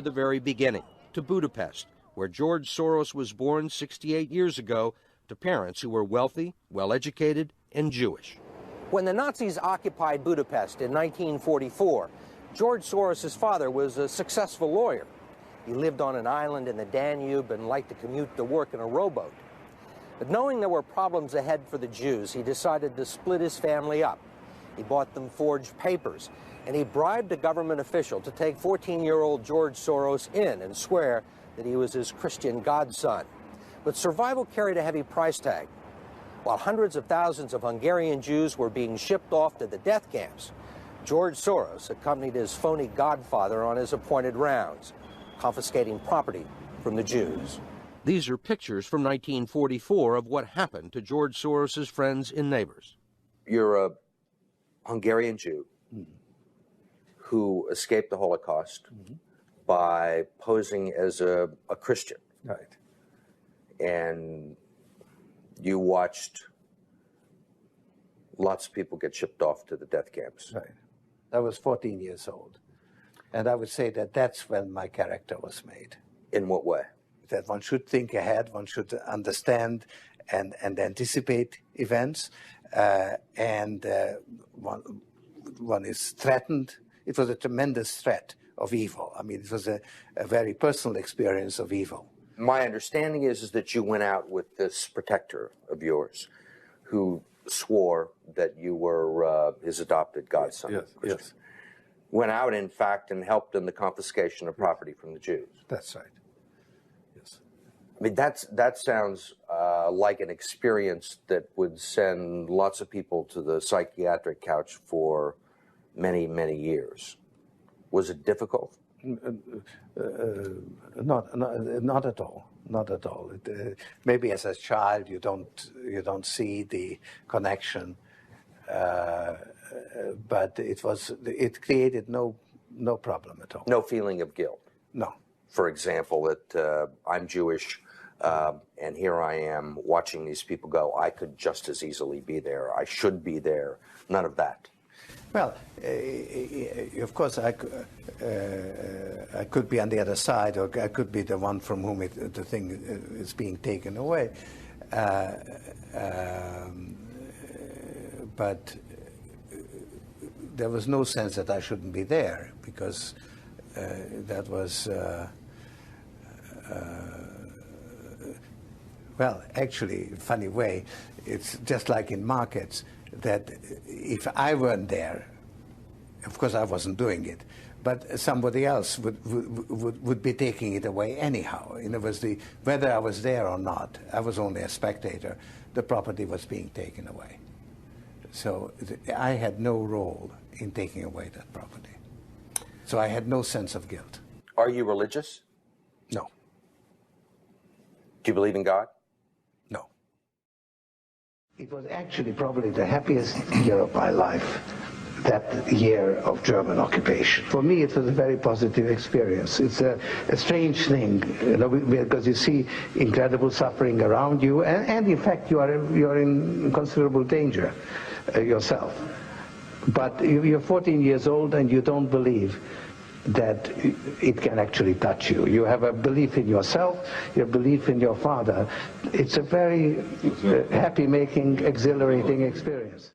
the very beginning, to Budapest, where George Soros was born 68 years ago, to parents who were wealthy, well-educated, and Jewish. When the Nazis occupied Budapest in 1944, George Soros' father was a successful lawyer. He lived on an island in the Danube and liked to commute to work in a rowboat. But knowing there were problems ahead for the Jews, he decided to split his family up. He bought them forged papers, and he bribed a government official to take 14-year-old George Soros in and swear that he was his Christian godson. But survival carried a heavy price tag. While hundreds of thousands of Hungarian Jews were being shipped off to the death camps, George Soros accompanied his phony godfather on his appointed rounds, confiscating property from the Jews. These are pictures from 1944 of what happened to George Soros's friends and neighbors. You're a Hungarian Jew who escaped the Holocaust by posing as a Christian. Right. And you watched lots of people get shipped off to the death camps. Right. I was 14 years old. And I would say that that's when my character was made. In what way? That one should think ahead, one should understand and anticipate events, and one is threatened. It was a tremendous threat of evil. I mean, it was a very personal experience of evil. My understanding is that you went out with this protector of yours who swore that you were his adopted godson. Yes, yes. Went out, in fact, and helped in the confiscation of property from the Jews. That's right. Yes. I mean, that sounds like an experience that would send lots of people to the psychiatric couch for many, many years. Was it difficult? Not at all. Not at all. Maybe as a child you don't see the connection, but it created no problem at all. No feeling of guilt. No. For example, that I'm Jewish, and here I am watching these people go. I could just as easily be there. I should be there. None of that. Well, of course, I could be on the other side, or I could be the one from whom the thing is being taken away. But there was no sense that I shouldn't be there, because that was, well, actually, funny way, it's just like in markets, that if I weren't there, of course I wasn't doing it, but somebody else would be taking it away anyhow. In other words, whether I was there or not, I was only a spectator, the property was being taken away. So I had no role in taking away that property. So I had no sense of guilt. Are you religious? No. Do you believe in God? No. It was actually probably the happiest year of my life, that year of German occupation. For me, it was a very positive experience. It's a strange thing, you know, because you see incredible suffering around you, and in fact, you're in considerable danger yourself. But you're 14 years old and you don't believe that it can actually touch you. You have a belief in yourself, your belief in your father. It's a very happy-making, exhilarating experience.